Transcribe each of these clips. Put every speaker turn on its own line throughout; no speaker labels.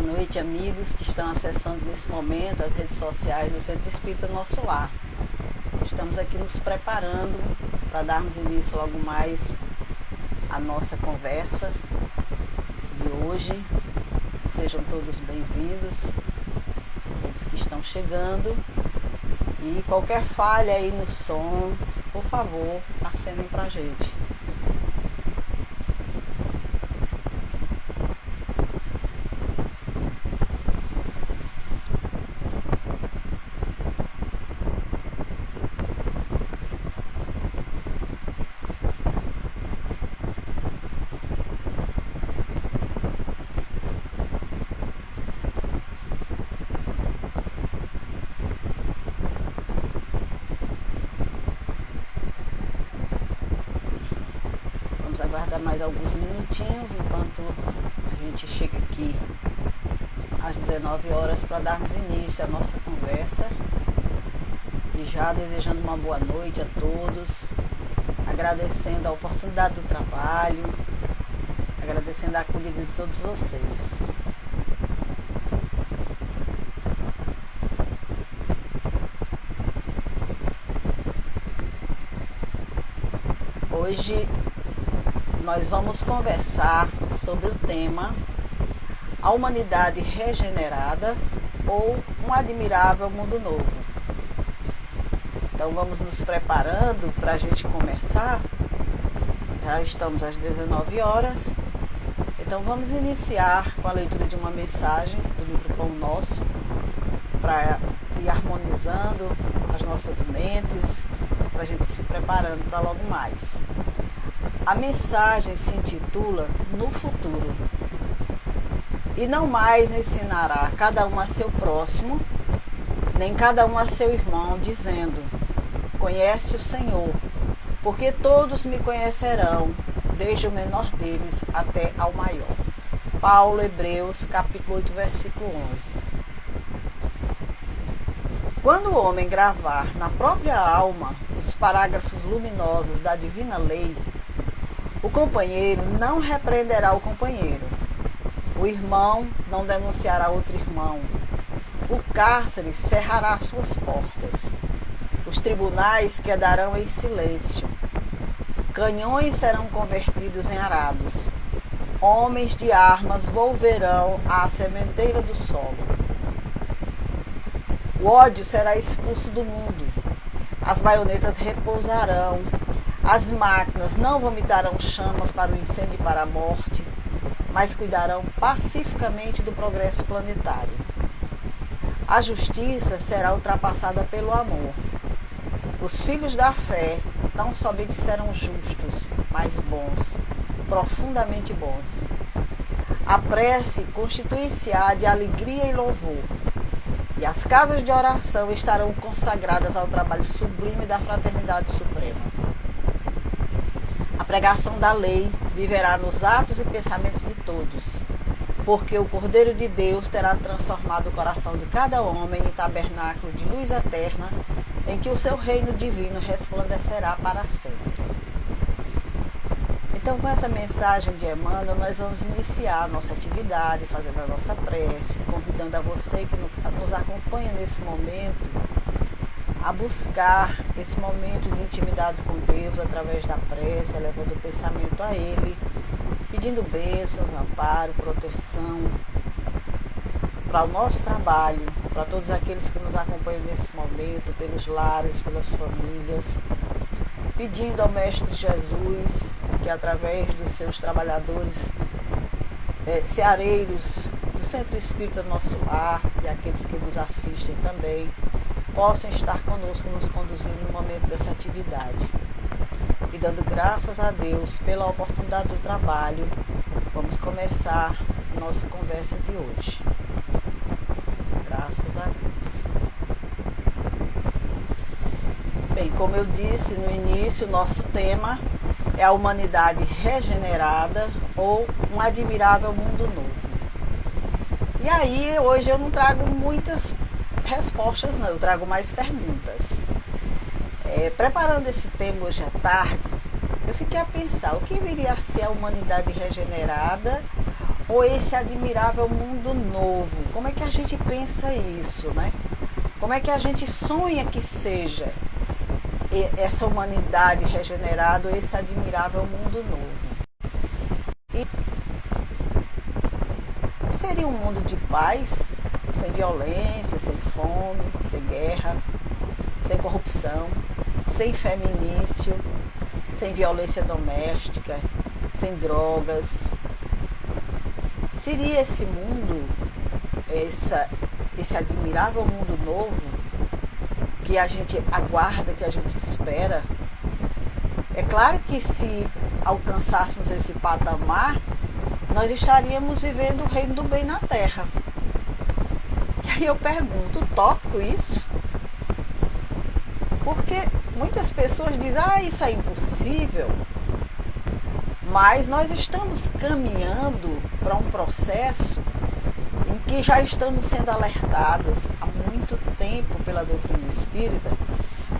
noite, amigos que estão acessando nesse momento as redes sociais do Centro Espírita Nosso Lar. Estamos aqui nos preparando para darmos início logo mais à nossa conversa de hoje. Sejam todos bem-vindos, todos que estão chegando. E qualquer falha aí no som, por favor, acenem para a gente. Vamos aguardar mais alguns minutinhos enquanto a gente chega aqui às 19 horas para darmos início à nossa conversa. E já desejando uma boa noite a todos, agradecendo a oportunidade do trabalho, agradecendo a acolhida de todos vocês. Hoje nós vamos conversar sobre o tema A Humanidade Regenerada ou Um Admirável Mundo Novo. Então vamos nos preparando para a gente começar. Já estamos às 19 horas. Então vamos iniciar com a leitura de uma mensagem do livro Pão Nosso, para ir harmonizando as nossas mentes, para a gente se preparando para logo mais. A mensagem se intitula No Futuro. E não mais ensinará cada um a seu próximo, nem cada um a seu irmão, dizendo: conhece o Senhor, porque todos me conhecerão, desde o menor deles até ao maior. Paulo, Hebreus, capítulo 8, versículo 11. Quando o homem gravar na própria alma os parágrafos luminosos da divina lei, o companheiro não repreenderá o companheiro, o irmão não denunciará outro irmão, o cárcere cerrará suas portas, os tribunais quedarão em silêncio, canhões serão convertidos em arados, homens de armas volverão à sementeira do solo. O ódio será expulso do mundo, as baionetas repousarão, as máquinas não vomitarão chamas para o incêndio e para a morte, mas cuidarão pacificamente do progresso planetário. A justiça será ultrapassada pelo amor. Os filhos da fé não somente serão justos, mas bons, profundamente bons. A prece constituir-se-á de alegria e louvor, e as casas de oração estarão consagradas ao trabalho sublime da fraternidade suprema. A pregação da lei viverá nos atos e pensamentos de todos, porque o Cordeiro de Deus terá transformado o coração de cada homem em tabernáculo de luz eterna, em que o seu reino divino resplandecerá para sempre. Então, com essa mensagem de Emmanuel, nós vamos iniciar a nossa atividade, fazendo a nossa prece, convidando a você que nos acompanha nesse momento a buscar esse momento de intimidade com Deus através da prece, elevando o pensamento a Ele, pedindo bênçãos, amparo, proteção para o nosso trabalho, para todos aqueles que nos acompanham nesse momento, pelos lares, pelas famílias, pedindo ao Mestre Jesus que através dos seus trabalhadores ceareiros do Centro Espírita Nosso Lar e aqueles que nos assistem também, possam estar conosco, nos conduzindo no momento dessa atividade. E dando graças a Deus pela oportunidade do trabalho, vamos começar a nossa conversa de hoje. Graças a Deus. Bem, como eu disse no início, nosso tema é a humanidade regenerada ou um admirável mundo novo. E aí, hoje eu não trago muitas respostas, não, eu trago mais perguntas. Preparando esse tema hoje à tarde, eu fiquei a pensar o que viria a ser a humanidade regenerada ou esse admirável mundo novo? Como é que a gente pensa isso, né? Como é que a gente sonha que seja essa humanidade regenerada, ou esse admirável mundo novo? E seria um mundo de paz, sem violência, sem fome, sem guerra, sem corrupção, sem feminício, sem violência doméstica, sem drogas. Seria esse mundo, esse admirável mundo novo que a gente aguarda, que a gente espera? É claro que se alcançássemos esse patamar, nós estaríamos vivendo o reino do bem na Terra. E aí eu pergunto, utópico isso? Porque muitas pessoas dizem, isso é impossível. Mas nós estamos caminhando para um processo em que já estamos sendo alertados há muito tempo pela doutrina espírita,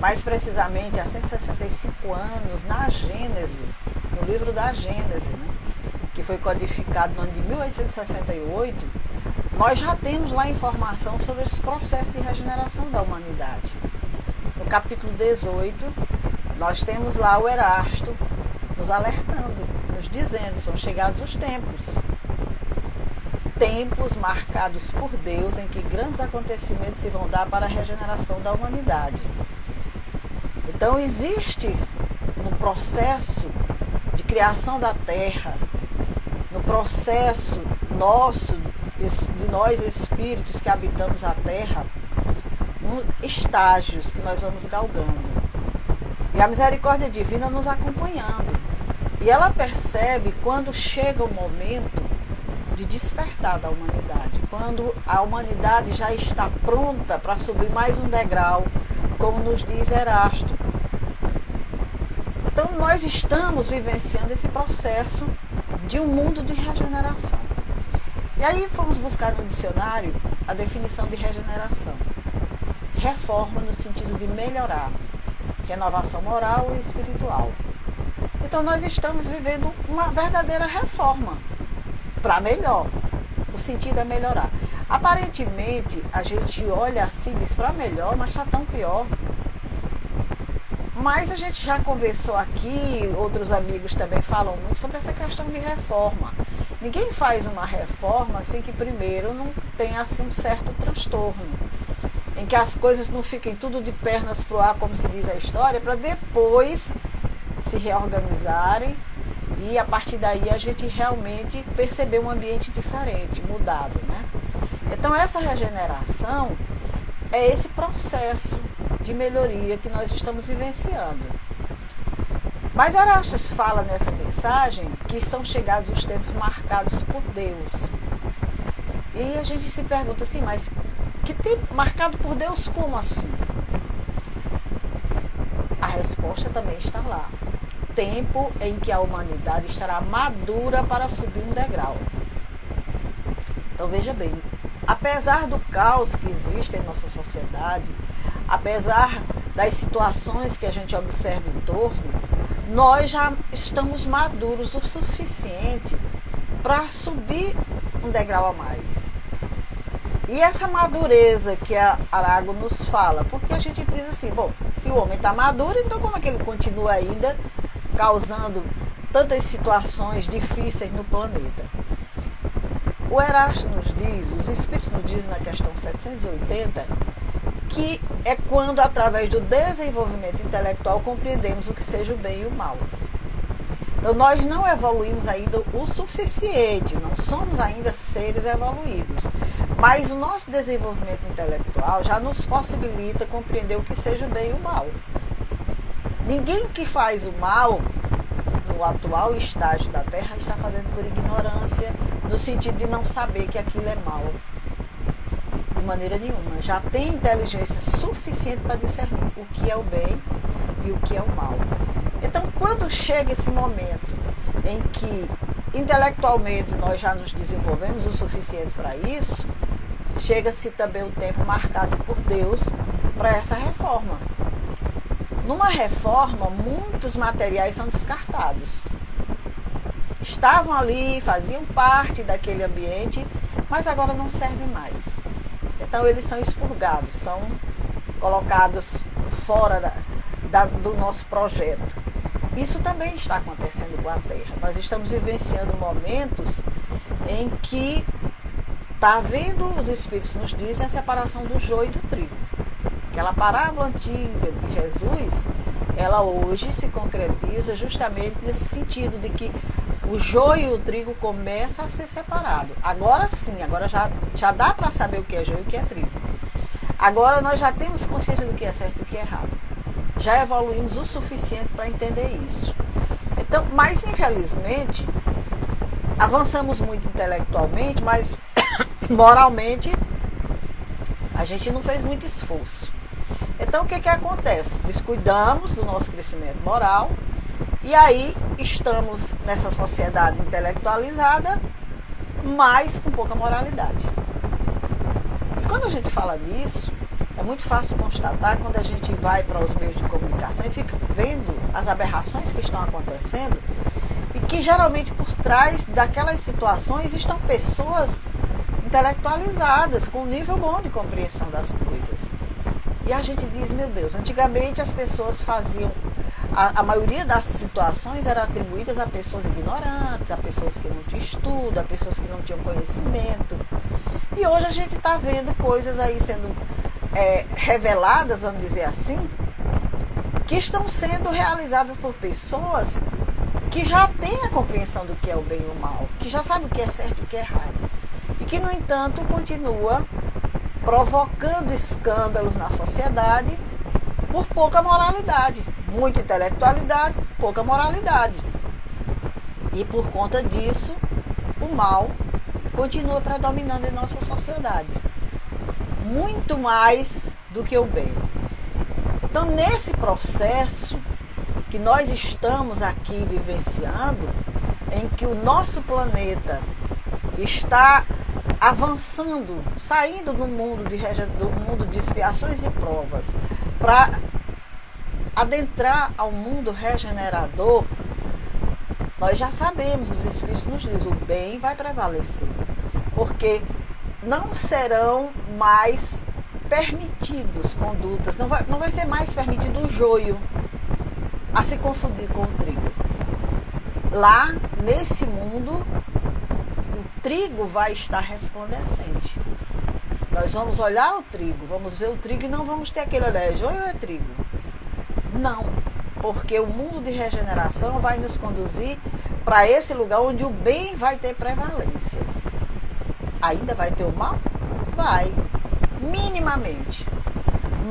mais precisamente há 165 anos, na Gênese, no livro da Gênese, né, que foi codificado no ano de 1868, nós já temos lá informação sobre esse processo de regeneração da humanidade. No capítulo 18, nós temos lá o Erasto nos alertando, nos dizendo, são chegados os tempos. Tempos marcados por Deus em que grandes acontecimentos se vão dar para a regeneração da humanidade. Então existe no processo de criação da Terra, no processo nosso, de nós espíritos que habitamos a Terra, estágios que nós vamos galgando. E a misericórdia divina nos acompanhando. E ela percebe quando chega o momento de despertar da humanidade, quando a humanidade já está pronta para subir mais um degrau, como nos diz Erasto. Então nós estamos vivenciando esse processo de um mundo de regeneração. E aí fomos buscar no dicionário a definição de regeneração. Reforma no sentido de melhorar, renovação moral e espiritual. Então nós estamos vivendo uma verdadeira reforma para melhor. O sentido é melhorar. Aparentemente a gente olha assim e diz para melhor, mas está tão pior. Mas a gente já conversou aqui, outros amigos também falam muito sobre essa questão de reforma. Ninguém faz uma reforma sem que primeiro não tenha assim um certo transtorno, em que as coisas não fiquem tudo de pernas pro ar, como se diz a história, para depois se reorganizarem e a partir daí a gente realmente perceber um ambiente diferente, mudado, né? Então essa regeneração é esse processo de melhoria que nós estamos vivenciando. Mas Erasto fala nessa mensagem que são chegados os tempos marcados por Deus. E a gente se pergunta assim, mas que tempo marcado por Deus, como assim? A resposta também está lá. Tempo em que a humanidade estará madura para subir um degrau. Então veja bem, apesar do caos que existe em nossa sociedade, apesar das situações que a gente observa em torno, nós já estamos maduros o suficiente para subir um degrau a mais. E essa madureza que a Arago nos fala, porque a gente diz assim, bom, se o homem está maduro, então como é que ele continua ainda causando tantas situações difíceis no planeta? O Erasto nos diz, os Espíritos nos dizem na questão 780, que é quando, através do desenvolvimento intelectual, compreendemos o que seja o bem e o mal. Então, nós não evoluímos ainda o suficiente, não somos ainda seres evoluídos. Mas o nosso desenvolvimento intelectual já nos possibilita compreender o que seja o bem e o mal. Ninguém que faz o mal, no atual estágio da Terra, está fazendo por ignorância, no sentido de não saber que aquilo é mal. De maneira nenhuma. Já tem inteligência suficiente para discernir o que é o bem e o que é o mal. Então, quando chega esse momento em que intelectualmente nós já nos desenvolvemos o suficiente para isso, chega-se também o tempo marcado por Deus para essa reforma. Numa reforma, muitos materiais são descartados. estavam ali, faziam parte daquele ambiente, mas agora não servem mais. Então eles são expurgados, são colocados fora do nosso projeto. Isso também está acontecendo com a Terra. Nós estamos vivenciando momentos em que está havendo, os Espíritos nos dizem, a separação do joio e do trigo. Aquela parábola antiga de Jesus, ela hoje se concretiza justamente nesse sentido de que o joio e o trigo começam a ser separados. Agora sim, agora já dá para saber o que é joio e o que é trigo. Agora nós já temos consciência do que é certo e do que é errado. Já evoluímos o suficiente para entender isso. Então, mas infelizmente, avançamos muito intelectualmente, mas moralmente a gente não fez muito esforço. Então o que acontece? Descuidamos do nosso crescimento moral e aí estamos nessa sociedade intelectualizada, mas com pouca moralidade. E quando a gente fala nisso, é muito fácil constatar quando a gente vai para os meios de comunicação e fica vendo as aberrações que estão acontecendo e que geralmente por trás daquelas situações estão pessoas intelectualizadas, com um nível bom de compreensão das coisas. E a gente diz, meu Deus, antigamente as pessoas faziam, a maioria das situações eram atribuídas a pessoas ignorantes, a pessoas que não tinham estudo, a pessoas que não tinham conhecimento. E hoje a gente está vendo coisas aí sendo reveladas, vamos dizer assim, que estão sendo realizadas por pessoas que já têm a compreensão do que é o bem e o mal, que já sabem o que é certo e o que é errado. E que, no entanto, continua provocando escândalos na sociedade por pouca moralidade. Muita intelectualidade, pouca moralidade. E por conta disso, o mal continua predominando em nossa sociedade. Muito mais do que o bem. Então, nesse processo que nós estamos aqui vivenciando, em que o nosso planeta está avançando, saindo do mundo de expiações e provas, para adentrar ao mundo regenerador, nós já sabemos, os Espíritos nos dizem, o bem vai prevalecer, porque não serão mais permitidos condutas, não vai ser mais permitido o joio a se confundir com o trigo. Lá, nesse mundo, o trigo vai estar resplandecente. Nós vamos olhar o trigo, vamos ver o trigo e não vamos ter aquele olhar, é joio ou é trigo? Não, porque o mundo de regeneração vai nos conduzir para esse lugar onde o bem vai ter prevalência. Ainda vai ter o mal? Vai, minimamente.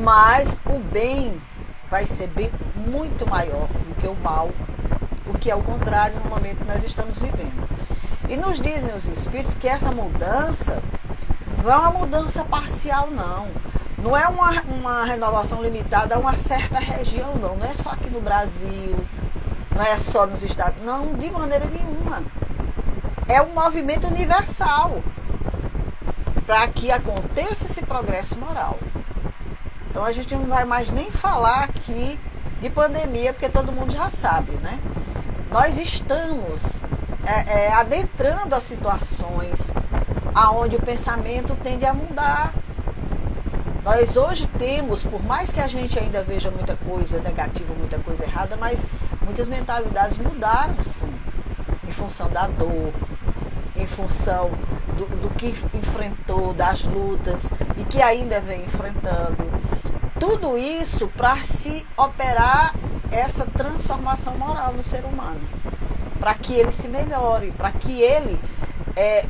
Mas o bem vai ser bem muito maior do que o mal, o que é o contrário no momento que nós estamos vivendo. E nos dizem os Espíritos que essa mudança não é uma mudança parcial, não. Não é uma renovação limitada a uma certa região, não. Não é só aqui no Brasil, não é só nos Estados Unidos, não, de maneira nenhuma. É um movimento universal para que aconteça esse progresso moral. Então a gente não vai mais nem falar aqui de pandemia, porque todo mundo já sabe, né? Nós estamos adentrando as situações aonde o pensamento tende a mudar. Nós hoje temos, por mais que a gente ainda veja muita coisa negativa, muita coisa errada, mas muitas mentalidades mudaram, sim, em função da dor, em função do que enfrentou, das lutas e que ainda vem enfrentando. Tudo isso para se operar essa transformação moral no ser humano, para que ele se melhore, para que ele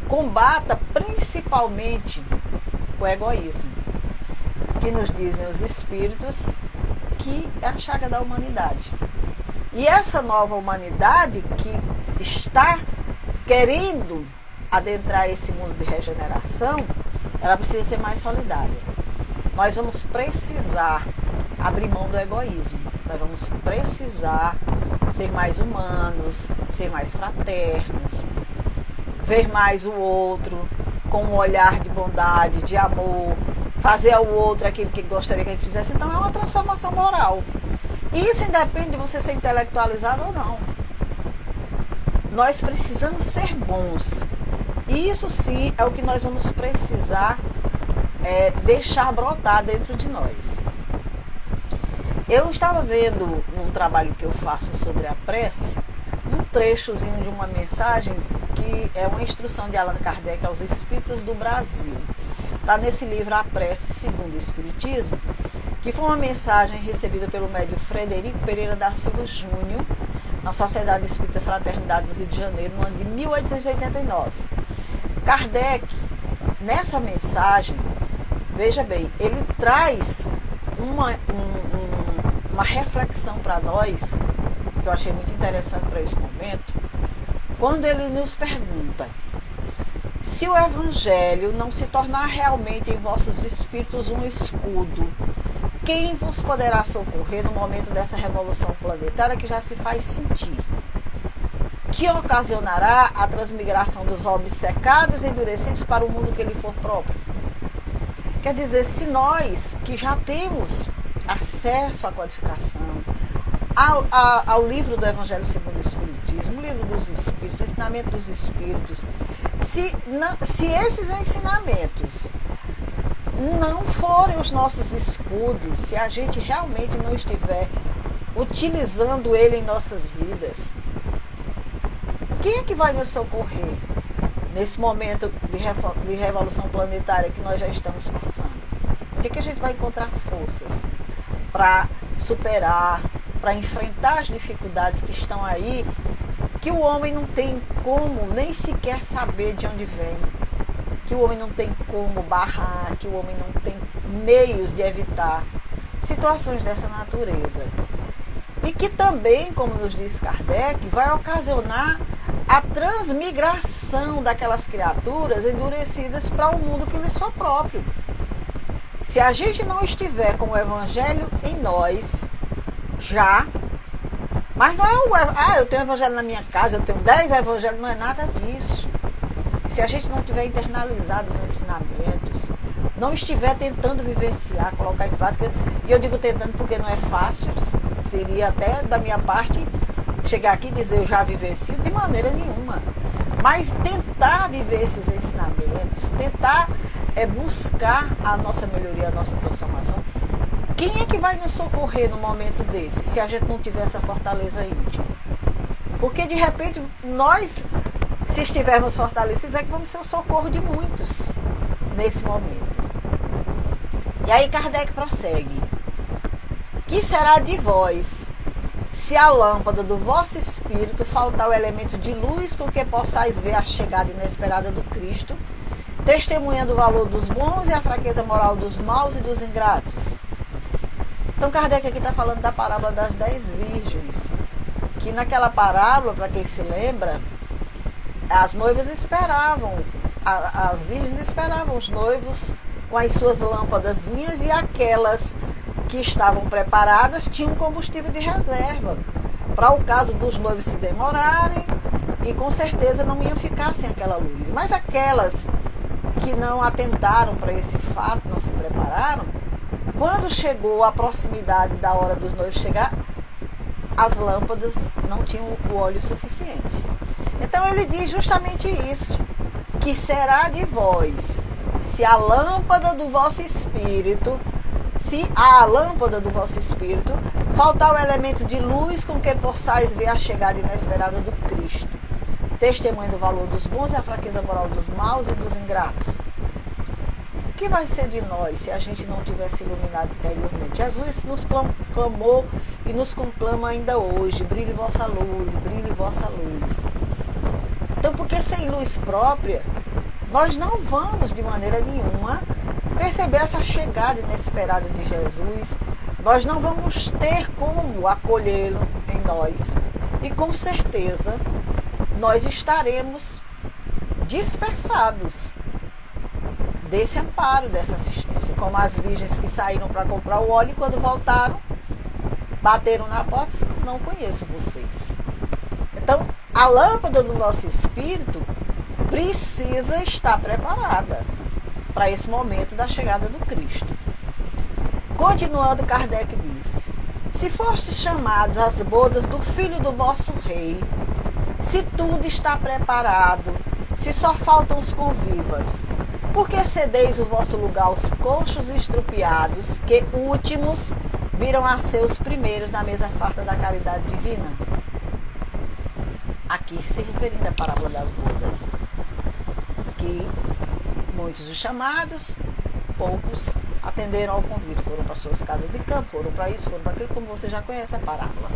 combata principalmente o egoísmo, que nos dizem os Espíritos que é a chaga da humanidade. E essa nova humanidade que está querendo adentrar esse mundo de regeneração, ela precisa ser mais solidária. Nós vamos precisar abrir mão do egoísmo. Nós vamos precisar ser mais humanos, ser mais fraternos, ver mais o outro com um olhar de bondade, de amor, fazer ao outro aquilo que gostaria que a gente fizesse. Então é uma transformação moral. E isso independe de você ser intelectualizado ou não. nós precisamos ser bons. E isso sim é o que nós vamos precisar deixar brotar dentro de nós. Eu estava vendo num trabalho que eu faço sobre a prece, um trechozinho de uma mensagem que é uma instrução de Allan Kardec aos espíritas do Brasil. Está nesse livro A Prece Segundo o Espiritismo, que foi uma mensagem recebida pelo médium Frederico Pereira da Silva Júnior, na Sociedade Espírita Fraternidade do Rio de Janeiro, no ano de 1889. Kardec, nessa mensagem, veja bem, ele traz uma reflexão para nós, que eu achei muito interessante para esse momento, quando ele nos pergunta: se o Evangelho não se tornar realmente em vossos espíritos um escudo, quem vos poderá socorrer no momento dessa revolução planetária que já se faz sentir? Que ocasionará a transmigração dos obcecados e endurecidos para o mundo que lhe for próprio? Quer dizer, se nós, que já temos acesso à codificação, ao livro do Evangelho segundo o Espiritismo, o livro dos Espíritos, o ensinamento dos Espíritos, se esses ensinamentos não forem os nossos escudos, se a gente realmente não estiver utilizando ele em nossas vidas, quem é que vai nos socorrer nesse momento de revolução planetária que nós já estamos passando? Onde é que a gente vai encontrar forças para superar, para enfrentar as dificuldades que estão aí, que o homem não tem como nem sequer saber de onde vem, que o homem não tem como barrar, que o homem não tem meios de evitar situações dessa natureza. E que também, como nos diz Kardec, vai ocasionar a transmigração daquelas criaturas endurecidas para um mundo que lhe só próprio. Se a gente não estiver com o Evangelho em nós, já, mas não é eu tenho Evangelho na minha casa, eu tenho 10 Evangelhos, não é nada disso. Se a gente não tiver internalizado os ensinamentos, não estiver tentando vivenciar, colocar em prática, e eu digo tentando porque não é fácil, seria até da minha parte chegar aqui e dizer eu já vivencio, de maneira nenhuma. Mas tentar viver esses ensinamentos, tentar buscar a nossa melhoria, a nossa transformação. Quem é que vai nos socorrer no momento desse, se a gente não tiver essa fortaleza íntima? Porque de repente nós, se estivermos fortalecidos, é que vamos ser o socorro de muitos nesse momento. E aí Kardec prossegue: que será de vós, se a lâmpada do vosso espírito faltar o elemento de luz com que possais ver a chegada inesperada do Cristo, testemunhando o valor dos bons e a fraqueza moral dos maus e dos ingratos? Então Kardec aqui está falando da parábola das 10 virgens, que naquela parábola, para quem se lembra, as noivas esperavam, as virgens esperavam os noivos com as suas lâmpadazinhas, e aquelas que estavam preparadas tinham combustível de reserva, para o caso dos noivos se demorarem, e com certeza não iam ficar sem aquela luz. Mas aquelas que não atentaram para esse fato, não se prepararam, quando chegou a proximidade da hora dos noivos chegar, as lâmpadas não tinham o óleo suficiente. Então ele diz justamente isso: que será de vós, se a lâmpada do vosso espírito, se a lâmpada do vosso espírito faltar o elemento de luz com que possais ver a chegada inesperada do Cristo, testemunho do valor dos bons e a fraqueza moral dos maus e dos ingratos. O que vai ser de nós se a gente não tivesse iluminado interiormente? Jesus nos clamou e nos conclama ainda hoje: brilhe vossa luz, brilhe vossa luz. Então, porque sem luz própria, nós não vamos de maneira nenhuma perceber essa chegada inesperada de Jesus, nós não vamos ter como acolhê-lo em nós, e com certeza nós estaremos dispersados desse amparo, dessa assistência, como as virgens que saíram para comprar o óleo e quando voltaram, bateram na porta e disseram: não conheço vocês. Então, a lâmpada do nosso espírito precisa estar preparada para esse momento da chegada do Cristo. Continuando, Kardec diz: se fostes chamados às bodas do filho do vosso rei, Se tudo está preparado, se só faltam os convivas, por que cedeis o vosso lugar aos coxos e estrupiados, que últimos viram a ser os primeiros na mesa farta da caridade divina? Aqui se referindo à parábola das bodas, que muitos os chamados, poucos atenderam ao convite, foram para suas casas de campo, foram para isso, foram para aquilo, como você já conhece a parábola.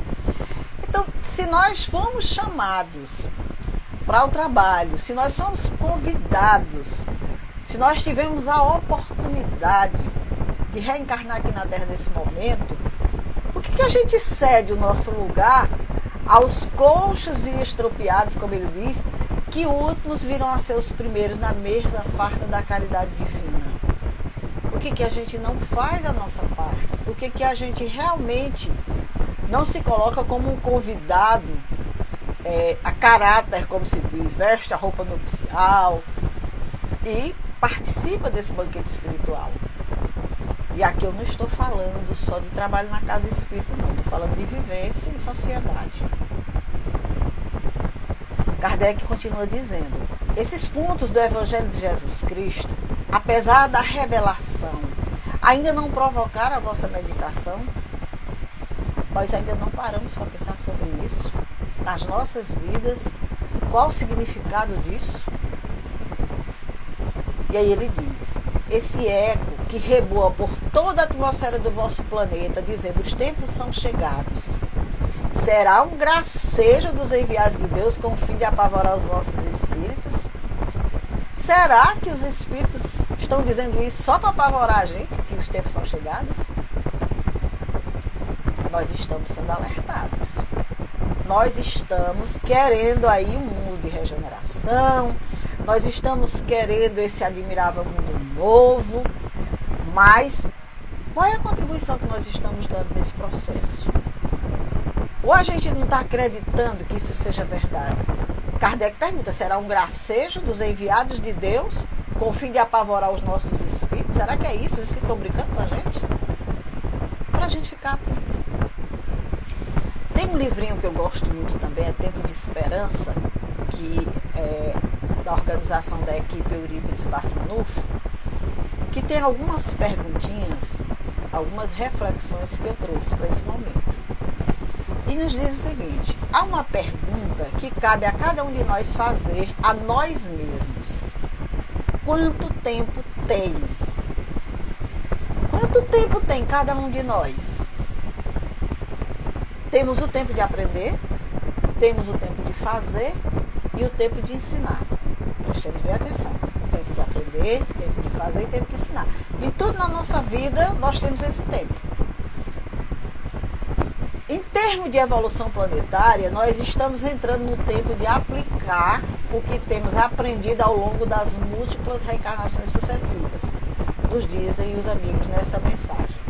Então, se nós fomos chamados para o trabalho, se nós somos convidados, se nós tivemos a oportunidade de reencarnar aqui na Terra nesse momento, por que a gente cede o nosso lugar aos coxos e estropiados, como ele diz, que últimos virão a ser os primeiros na mesa farta da caridade divina? Por que a gente não faz a nossa parte? Por que a gente realmente não se coloca como um convidado a caráter, como se diz, veste a roupa nupcial e participa desse banquete espiritual? E aqui eu não estou falando só de trabalho na casa espírita, não. Estou falando de vivência e sociedade. Kardec continua dizendo: esses pontos do Evangelho de Jesus Cristo, apesar da revelação, ainda não provocaram a vossa meditação? Nós ainda não paramos para pensar sobre isso? Nas nossas vidas, qual o significado disso? E aí ele diz: esse eco que reboa por toda a atmosfera do vosso planeta, dizendo os tempos são chegados, será um gracejo dos enviados de Deus com o fim de apavorar os vossos espíritos? Será que os espíritos estão dizendo isso só para apavorar a gente, que os tempos são chegados? Nós estamos sendo alertados. Nós estamos querendo aí um mundo de regeneração, nós estamos querendo esse admirável mundo novo, mas qual é a contribuição que nós estamos dando nesse processo? Ou a gente não está acreditando que isso seja verdade? Kardec pergunta: será um gracejo dos enviados de Deus com o fim de apavorar os nossos espíritos? Será que é isso? Eles ficam brincando com a gente? Para a gente ficar atento. Tem um livrinho que eu gosto muito também, é Tempo de Esperança, que é da organização da equipe Eurípides Barçanufo, que tem algumas perguntinhas, algumas reflexões que eu trouxe para esse momento. E nos diz o seguinte: há uma pergunta que cabe a cada um de nós fazer a nós mesmos. Quanto tempo tem? Quanto tempo tem cada um de nós? Temos o tempo de aprender, temos o tempo de fazer e o tempo de ensinar. Prestemos bem atenção. Tempo de aprender, tempo de fazer e tempo de ensinar. Em tudo na nossa vida nós temos esse tempo. Em termos de evolução planetária, nós estamos entrando no tempo de aplicar o que temos aprendido ao longo das múltiplas reencarnações sucessivas, nos dizem os amigos nessa mensagem.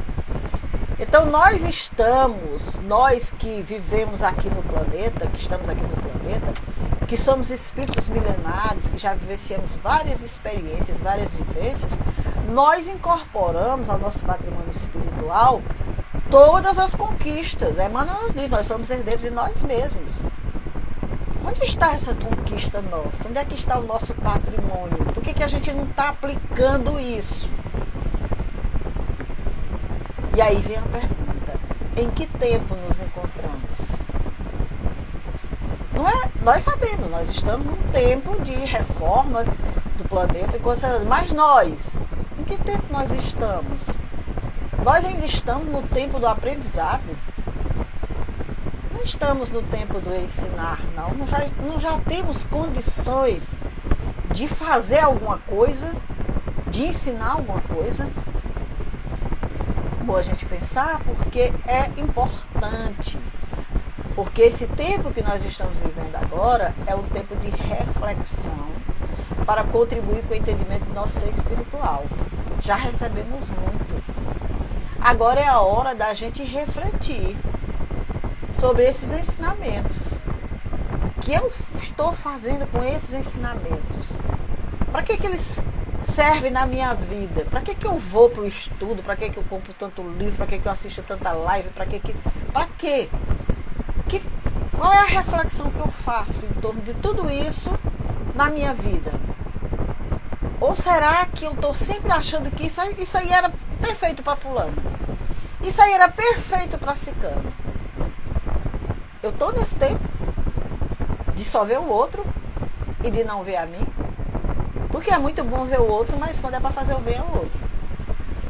Então nós que vivemos aqui no planeta, que estamos aqui no planeta, que somos espíritos milenares, que já vivenciamos várias experiências, várias vivências, nós incorporamos ao nosso patrimônio espiritual todas as conquistas. Emmanuel nos diz: nós somos herdeiros de nós mesmos. Onde está essa conquista nossa? Onde é que está o nosso patrimônio? Por que a gente não está aplicando isso? E aí vem a pergunta: em que tempo nos encontramos? Não é? Nós sabemos, nós estamos num tempo de reforma do planeta, mas nós, em que tempo nós estamos? Nós ainda estamos no tempo do aprendizado? Não estamos no tempo do ensinar, não. Não já temos condições de fazer alguma coisa, de ensinar alguma coisa? Bom a gente pensar, porque é importante. Porque esse tempo que nós estamos vivendo agora é o tempo de reflexão para contribuir com o entendimento do nosso ser espiritual. Já recebemos muito. Agora é a hora da gente refletir sobre esses ensinamentos. O que eu estou fazendo com esses ensinamentos? Para que eles servem na minha vida? Para que eu vou para o estudo? Para que eu compro tanto livro? Para que eu assisto tanta live? Para quê? Qual é a reflexão que eu faço em torno de tudo isso na minha vida? Ou será que eu estou sempre achando que isso aí era perfeito para fulano? Isso aí era perfeito para ciclano? Eu estou nesse tempo de só ver o outro e de não ver a mim? Porque é muito bom ver o outro, mas quando é para fazer o bem ao outro.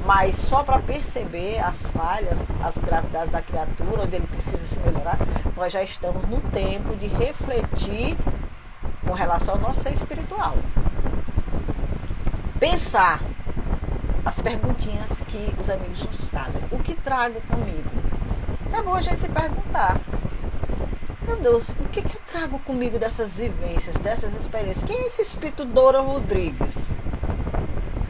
Mas só para perceber as falhas, as gravidades da criatura, onde ele precisa se melhorar, nós já estamos no tempo de refletir com relação ao nosso ser espiritual. Pensar as perguntinhas que os amigos nos trazem. O que trago comigo? É bom a gente se perguntar. Meu Deus, o que eu trago comigo dessas vivências, dessas experiências? Quem é esse espírito Dora Rodrigues?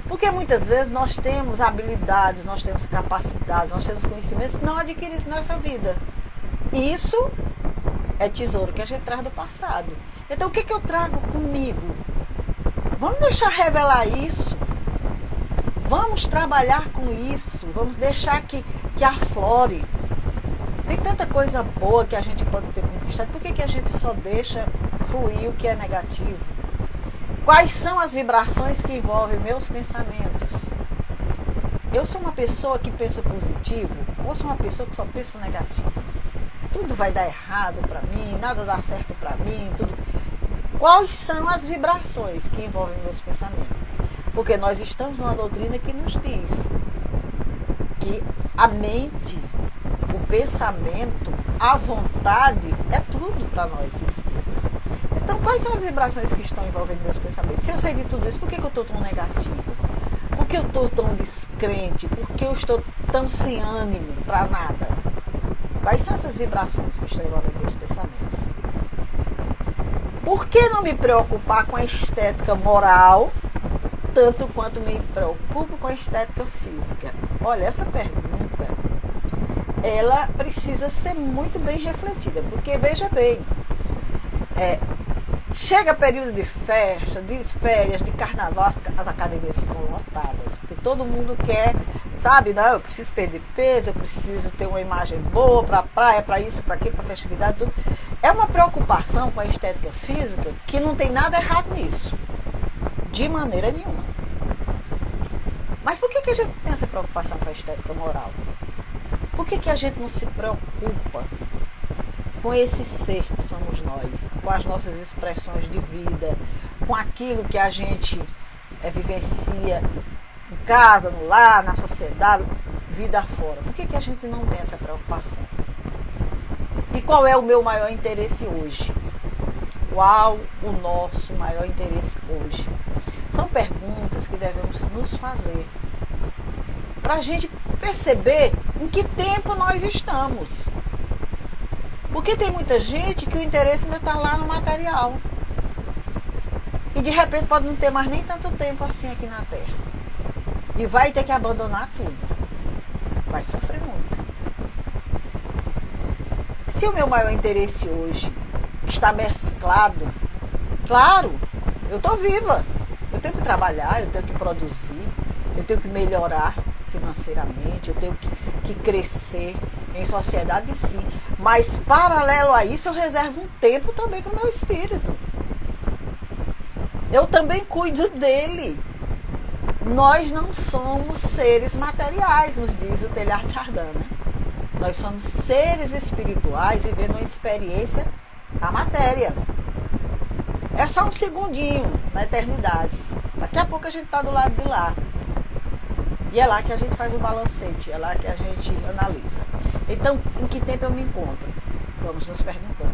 Porque muitas vezes nós temos habilidades, nós temos capacidades, nós temos conhecimentos não adquiridos nessa vida. E isso é tesouro que a gente traz do passado. Então o que eu trago comigo? Vamos deixar revelar isso. Vamos trabalhar com isso. Vamos deixar que aflore. Tem tanta coisa boa que a gente pode ter conquistado. Por que a gente só deixa fluir o que é negativo? Quais são as vibrações que envolvem meus pensamentos? Eu sou uma pessoa que pensa positivo ou sou uma pessoa que só pensa negativo? Tudo vai dar errado para mim, nada dá certo para mim, tudo. Quais são as vibrações que envolvem meus pensamentos? Porque nós estamos numa doutrina que nos diz que a mente, o pensamento, a vontade é tudo para nós, o espírito. Então, quais são as vibrações que estão envolvendo meus pensamentos? Se eu sei de tudo isso, por que eu estou tão negativo? Por que eu estou tão descrente? Por que eu estou tão sem ânimo para nada? Quais são essas vibrações que estão envolvendo meus pensamentos? Por que não me preocupar com a estética moral, tanto quanto me preocupo com a estética física? Olha, essa pergunta, ela precisa ser muito bem refletida, porque, veja bem, chega período de festa, de férias, de carnaval, as academias ficam lotadas, porque todo mundo quer, sabe, não, eu preciso perder peso, eu preciso ter uma imagem boa para a praia, para isso, para aquilo, para festividade, tudo. É uma preocupação com a estética física que não tem nada errado nisso, de maneira nenhuma. Mas por que a gente tem essa preocupação com a estética moral? Por que a gente não se preocupa com esse ser que somos nós, com as nossas expressões de vida, com aquilo que a gente vivencia em casa, no lar, na sociedade, vida fora? Por que a gente não tem essa preocupação? E qual é o meu maior interesse hoje? Qual o nosso maior interesse hoje? São perguntas que devemos nos fazer para a gente perceber em que tempo nós estamos. Porque tem muita gente que o interesse ainda está lá no material. E de repente pode não ter mais nem tanto tempo assim aqui na Terra. E vai ter que abandonar tudo. Vai sofrer muito. Se o meu maior interesse hoje está mesclado, claro, eu estou viva. Eu tenho que trabalhar, eu tenho que produzir, eu tenho que melhorar financeiramente, eu tenho que crescer em sociedade, sim. Mas paralelo a isso eu reservo um tempo também para o meu espírito. Eu também cuido dele. Nós não somos seres materiais, nos diz o Teilhard de Chardin, né? Nós somos seres espirituais vivendo uma experiência da matéria. É só um segundinho na eternidade. Daqui a pouco a gente está do lado de lá. E é lá que a gente faz o balancete, é lá que a gente analisa. Então, em que tempo eu me encontro? Vamos nos perguntando.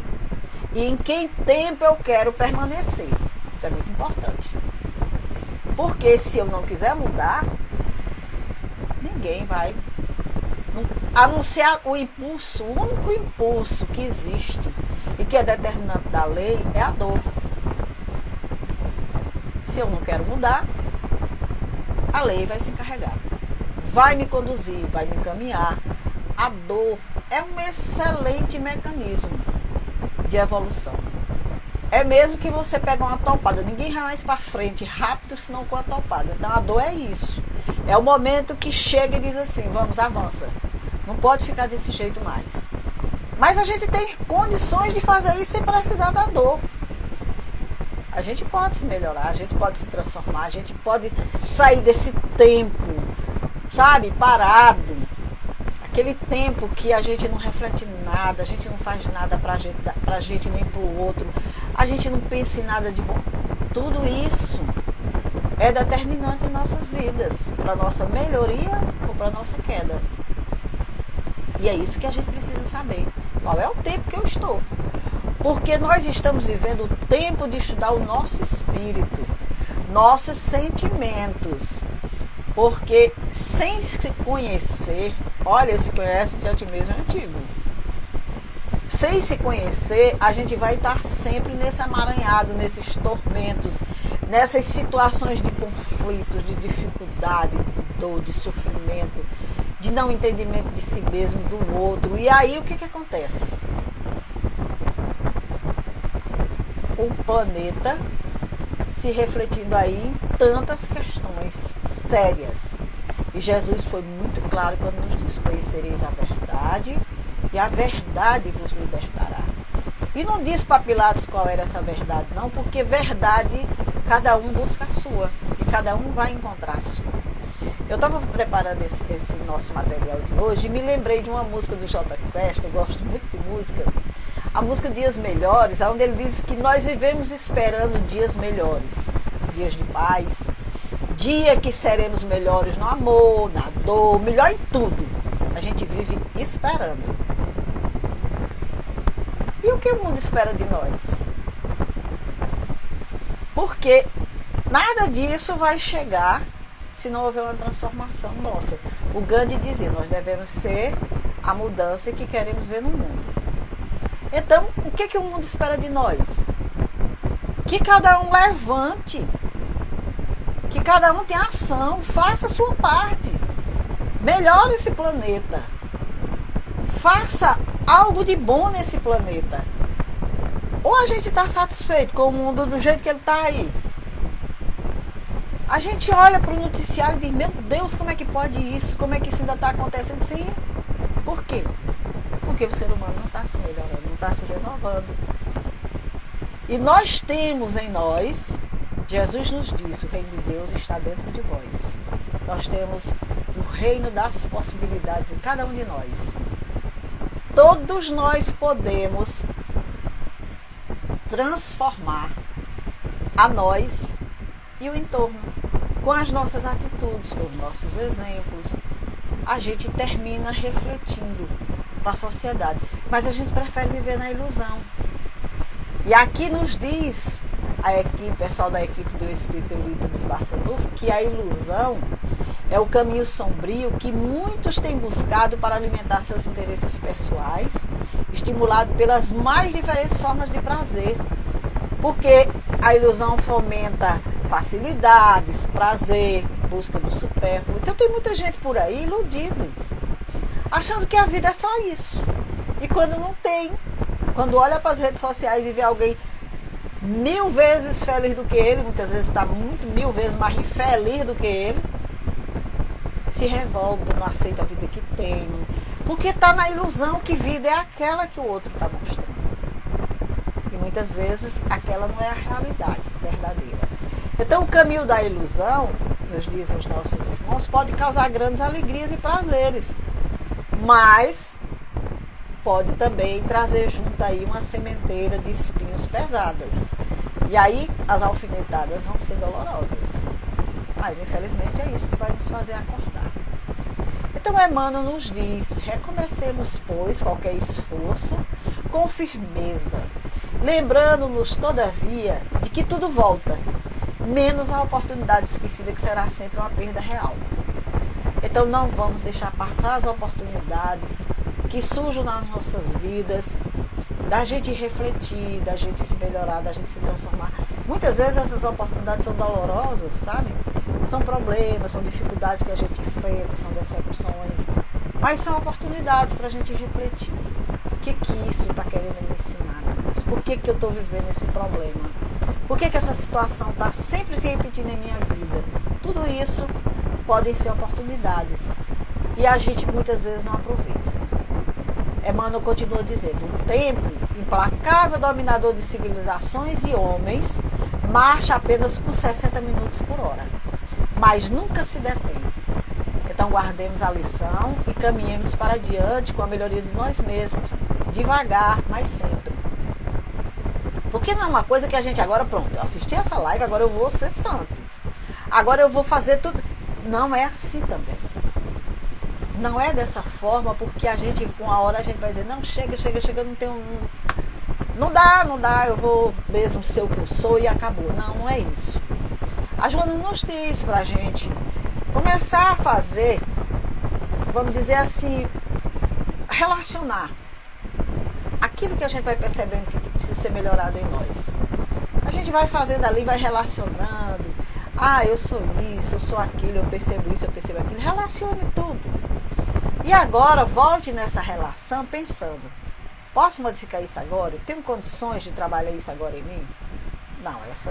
E em que tempo eu quero permanecer? Isso é muito importante. Porque se eu não quiser mudar, ninguém vai. Anunciar o impulso, o único impulso que existe e que é determinante da lei é a dor. Se eu não quero mudar, a lei vai se encarregar. Vai me conduzir, vai me encaminhar. A dor é um excelente mecanismo de evolução. É mesmo que você pega uma topada, ninguém vai mais para frente rápido senão com a topada. Então a dor é isso. É o momento que chega e diz assim, vamos, avança. Não pode ficar desse jeito mais. Mas a gente tem condições de fazer isso sem precisar da dor. A gente pode se melhorar, a gente pode se transformar, a gente pode sair desse tempo, sabe, parado. Aquele tempo que a gente não reflete nada, a gente não faz nada pra gente nem pro outro, a gente não pensa em nada de bom. Tudo isso é determinante em nossas vidas, para nossa melhoria ou para nossa queda. E é isso que a gente precisa saber. Qual é o tempo que eu estou? Porque nós estamos vivendo o tempo de estudar o nosso espírito, nossos sentimentos. Porque sem se conhecer, olha, se conhece de ti mesmo é antigo. Sem se conhecer, a gente vai estar sempre nesse amaranhado, nesses tormentos, nessas situações de conflitos, de dificuldade, de dor, de sofrimento, de não entendimento de si mesmo, do outro. E aí o que acontece? O planeta se refletindo aí em tantas questões sérias. E Jesus foi muito claro quando nos diz: conhecereis a verdade e a verdade vos libertará. E não diz para Pilatos qual era essa verdade, não, porque verdade cada um busca a sua e cada um vai encontrar a sua. Eu estava preparando esse nosso material de hoje e me lembrei de uma música do Jota Quest, eu gosto muito de música, a música Dias Melhores, onde ele diz que nós vivemos esperando dias melhores, dias de paz, dia que seremos melhores no amor, na dor, melhor em tudo. A gente vive esperando. E o que o mundo espera de nós? Porque nada disso vai chegar se não houver uma transformação nossa. O Gandhi dizia: nós devemos ser a mudança que queremos ver no mundo. Então, o que o mundo espera de nós? Que cada um levante, que cada um tenha ação, faça a sua parte, melhore esse planeta, faça algo de bom nesse planeta. Ou a gente está satisfeito com o mundo do jeito que ele está aí? A gente olha para o noticiário e diz: meu Deus, como é que pode isso? Como é que isso ainda está acontecendo? Sim. Por quê? Porque o ser humano não está se melhorando, não está se renovando. E nós temos em nós, Jesus nos disse: o reino de Deus está dentro de vós. Nós temos o reino das possibilidades em cada um de nós. Todos nós podemos transformar a nós e o entorno com as nossas atitudes, com os nossos exemplos. A gente termina refletindo para a sociedade, mas a gente prefere viver na ilusão. E aqui nos diz o pessoal da equipe do Espírito Eurípides Barçanufo, que a ilusão é o caminho sombrio que muitos têm buscado para alimentar seus interesses pessoais, estimulado pelas mais diferentes formas de prazer, porque a ilusão fomenta facilidades, prazer, busca do supérfluo. Então tem muita gente por aí iludido, achando que a vida é só isso. E quando não tem, quando olha para as redes sociais e vê alguém 1000 vezes feliz do que ele, muitas vezes está 1000 vezes mais infeliz do que ele, se revolta, não aceita a vida que tem, porque está na ilusão que vida é aquela que o outro está mostrando. E muitas vezes aquela não é a realidade verdadeira. Então o caminho da ilusão, nos dizem os nossos irmãos, pode causar grandes alegrias e prazeres, mas pode também trazer junto aí uma sementeira de espinhos pesadas. E aí as alfinetadas vão ser dolorosas. Mas infelizmente é isso que vai nos fazer acordar. Então Emmanuel nos diz: recomecemos, pois, qualquer esforço com firmeza, lembrando-nos, todavia, de que tudo volta, menos a oportunidade esquecida, que será sempre uma perda real. Então não vamos deixar passar as oportunidades que surjam nas nossas vidas, da gente refletir, da gente se melhorar, da gente se transformar. Muitas vezes essas oportunidades são dolorosas, sabe? São problemas, são dificuldades que a gente enfrenta, são decepções, mas são oportunidades para a gente refletir. O que isso está querendo me ensinar, meu Deus? Por que eu estou vivendo esse problema? Por que essa situação está sempre se repetindo em minha vida? Tudo isso podem ser oportunidades e a gente muitas vezes não aproveita. Emmanuel continua dizendo: o tempo, implacável dominador de civilizações e homens, marcha apenas com 60 minutos por hora, mas nunca se detém. Então guardemos a lição e caminhemos para diante com a melhoria de nós mesmos, devagar, mas sempre. Porque não é uma coisa que a gente agora, pronto, eu assisti essa live, agora eu vou ser santo. Agora eu vou fazer tudo. Não é assim também. Não é dessa forma, porque a gente, uma hora a gente vai dizer, não, chega, não tenho. Não dá, eu vou mesmo ser o que eu sou e acabou. Não, não é isso. A Joana nos diz pra gente começar a fazer, vamos dizer assim, relacionar aquilo que a gente vai percebendo que precisa ser melhorado em nós. A gente vai fazendo ali, vai relacionando. Ah, eu sou isso, eu sou aquilo, eu percebo isso, eu percebo aquilo. Relacione tudo. E agora, volte nessa relação pensando: posso modificar isso agora? Eu tenho condições de trabalhar isso agora em mim? Não, essa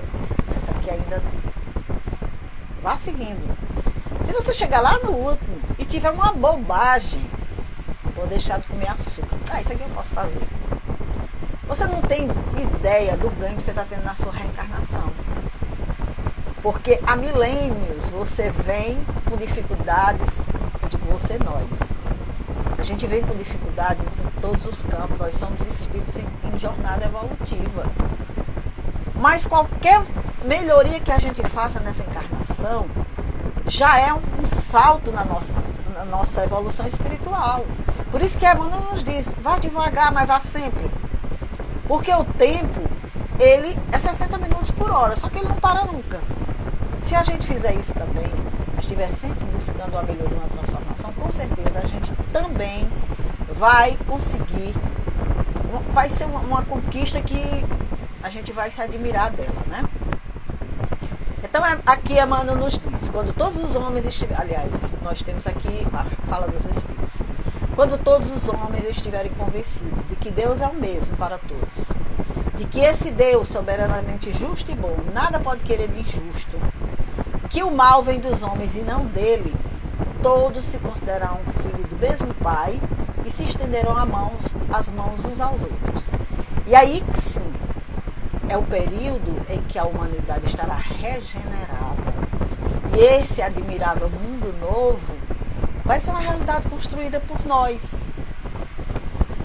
aqui ainda não. Vá seguindo. Se você chegar lá no último e tiver uma bobagem, vou deixar de comer açúcar. Isso aqui eu posso fazer. Você não tem ideia do ganho que você está tendo na sua reencarnação. Porque há milênios você vem com dificuldades, eu digo você, nós. A gente vem com dificuldade em todos os campos, nós somos espíritos em jornada evolutiva. Mas qualquer melhoria que a gente faça nessa encarnação já é um salto na nossa evolução espiritual. Por isso que Emmanuel nos diz: vá devagar, mas vá sempre. Porque o tempo, ele é 60 minutos por hora, só que ele não para nunca. Se a gente fizer isso também, estiver sempre buscando uma melhoria, uma transformação, com certeza a gente também vai conseguir, vai ser uma conquista que a gente vai se admirar dela, né? Então aqui Emmanuel nos diz: quando todos os homens estiverem, aliás, nós temos aqui a fala dos Espíritos, quando todos os homens estiverem convencidos de que Deus é o mesmo para todos, de que esse Deus soberanamente justo e bom nada pode querer de injusto, que o mal vem dos homens e não dele, todos se considerarão filhos do mesmo Pai e se estenderão as mãos uns aos outros. E aí sim, é o período em que a humanidade estará regenerada. E esse admirável mundo novo vai ser uma realidade construída por nós.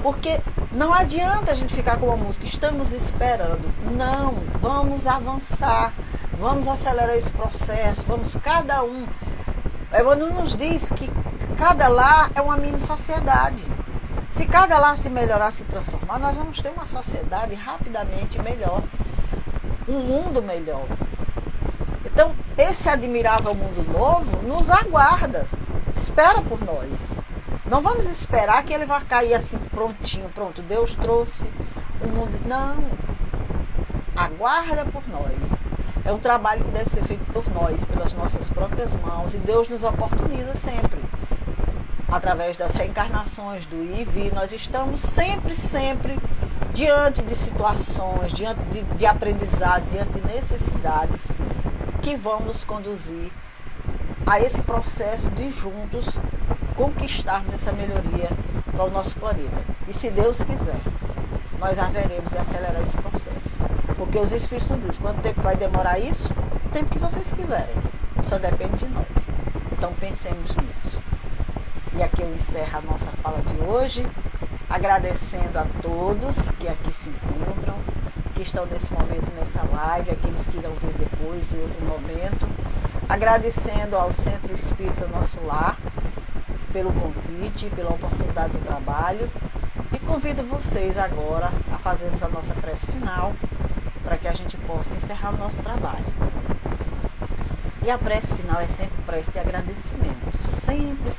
Porque não adianta a gente ficar com a música, estamos esperando. Não, vamos avançar. Vamos acelerar esse processo, vamos cada um. Emmanuel nos diz que cada lar é uma mini sociedade. Se cada lar se melhorar, se transformar, nós vamos ter uma sociedade rapidamente melhor, um mundo melhor. Então, esse admirável mundo novo nos aguarda, espera por nós. Não vamos esperar que ele vai cair assim prontinho, pronto, Deus trouxe o mundo. Não, aguarda por nós. É um trabalho que deve ser feito por nós, pelas nossas próprias mãos, e Deus nos oportuniza sempre. Através das reencarnações do ir e vir, nós estamos sempre diante de situações, diante de aprendizados, diante de necessidades que vão nos conduzir a esse processo de juntos conquistarmos essa melhoria para o nosso planeta. E se Deus quiser, nós haveremos de acelerar esse processo. Porque os Espíritos nos dizem: quanto tempo vai demorar isso? O tempo que vocês quiserem. Só depende de nós. Então pensemos nisso. E aqui eu encerro a nossa fala de hoje, agradecendo a todos que aqui se encontram, que estão nesse momento nessa live, aqueles que irão ver depois em outro momento. Agradecendo ao Centro Espírita Nosso Lar pelo convite, pela oportunidade do trabalho. E convido vocês agora a fazermos a nossa prece final, para que a gente possa encerrar o nosso trabalho. E a prece final é sempre prece de agradecimento, sempre.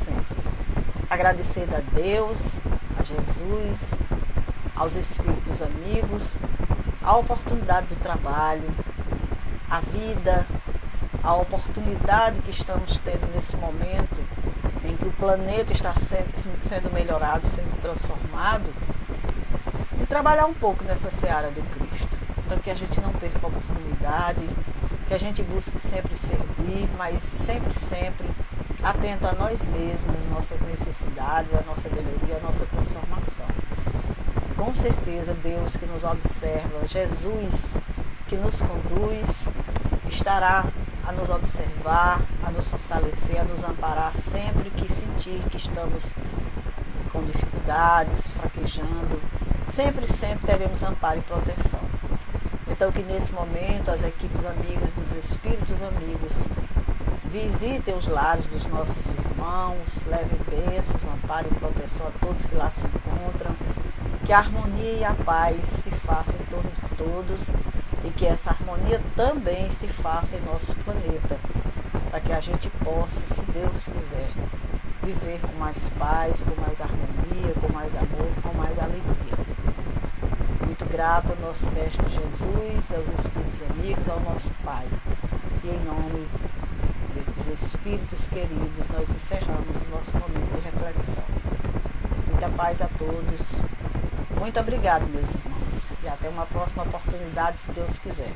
Agradecendo a Deus, a Jesus, aos Espíritos amigos, a oportunidade do trabalho, a vida, a oportunidade que estamos tendo nesse momento em que o planeta está sendo melhorado, sendo transformado, de trabalhar um pouco nessa seara do Cristo. Então que a gente não perca a oportunidade, que a gente busque sempre servir, mas sempre atento a nós mesmos, as nossas necessidades, a nossa melhoria, a nossa transformação. Com certeza, Deus que nos observa, Jesus que nos conduz, estará a nos observar, a nos fortalecer, a nos amparar sempre que sentir que estamos com dificuldades, fraquejando. Sempre teremos amparo e proteção. Então que nesse momento as equipes amigas dos Espíritos Amigos visitem os lares dos nossos irmãos, levem bênçãos, amparo e proteção a todos que lá se encontram, que a harmonia e a paz se façam em torno de todos e que essa harmonia também se faça em nosso planeta, para que a gente possa, se Deus quiser, viver com mais paz, com mais harmonia, com mais amor, com mais alegria. Muito grato ao nosso Mestre Jesus, aos Espíritos Amigos, ao nosso Pai. E em nome desses Espíritos queridos, nós encerramos o nosso momento de reflexão. Muita paz a todos. Muito obrigado, meus irmãos. E até uma próxima oportunidade, se Deus quiser.